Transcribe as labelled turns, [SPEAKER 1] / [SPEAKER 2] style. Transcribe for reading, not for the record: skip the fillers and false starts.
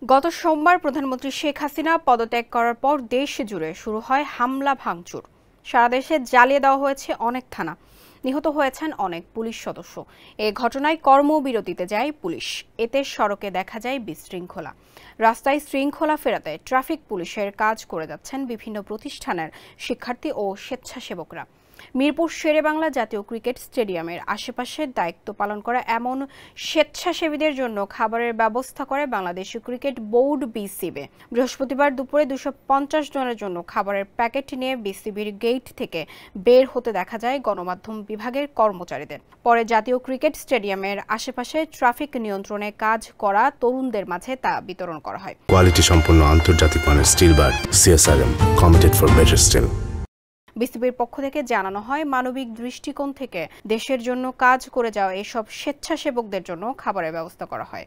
[SPEAKER 1] গত সোমবার প্রধানমন্ত্রী শেখ হাসিনা পদত্যাগ করার পর দেশ জুড়ে শুরু হয় হামলা ভাঙচুর। সারা দেশে জ্বালিয়ে দেওয়া হয়েছে অনেক থানা, নিহত হয়েছেন অনেক পুলিশ সদস্য। এ ঘটনায় কর্মবিরতিতে যায় পুলিশ। এতে সড়কে দেখা যায় বিশৃঙ্খলা। রাস্তায় শৃঙ্খলা ফেরাতে ট্রাফিক পুলিশের কাজ করে যাচ্ছেন বিভিন্ন প্রতিষ্ঠানের শিক্ষার্থী ও স্বেচ্ছাসেবকরা। মিরপুর শেরেবাংলা জাতীয় ক্রিকেট স্টেডিয়ামের আশেপাশে দায়িত্ব পালন করা এমন স্বেচ্ছাসেবীদের জন্য খাবারের ব্যবস্থা করে বাংলাদেশ ক্রিকেট বোর্ড বিসিবি। বৃহস্পতিবার দুপুরে 250 জনের জন্য খাবারের প্যাকেট নিয়ে বিসিবির গেট থেকে বের হতে দেখা যায় গণমাধ্যম বিভাগের কর্মচারীদের। পরে জাতীয় ক্রিকেট স্টেডিয়ামের আশেপাশে ট্রাফিক নিয়ন্ত্রণে কাজ করা তরুণদের মাঝে তা বিতরণ করা হয়।
[SPEAKER 2] কোয়ালিটি সম্পন্ন আন্তর্জাতিক মানের still bar CSRM, committed for better still.
[SPEAKER 1] বিসিবির পক্ষ থেকে জানানো হয়, মানবিক দৃষ্টিকোণ থেকে দেশের জন্য কাজ করে যাওয়া এসব স্বেচ্ছাসেবকদের জন্য খাবারের ব্যবস্থা করা হয়।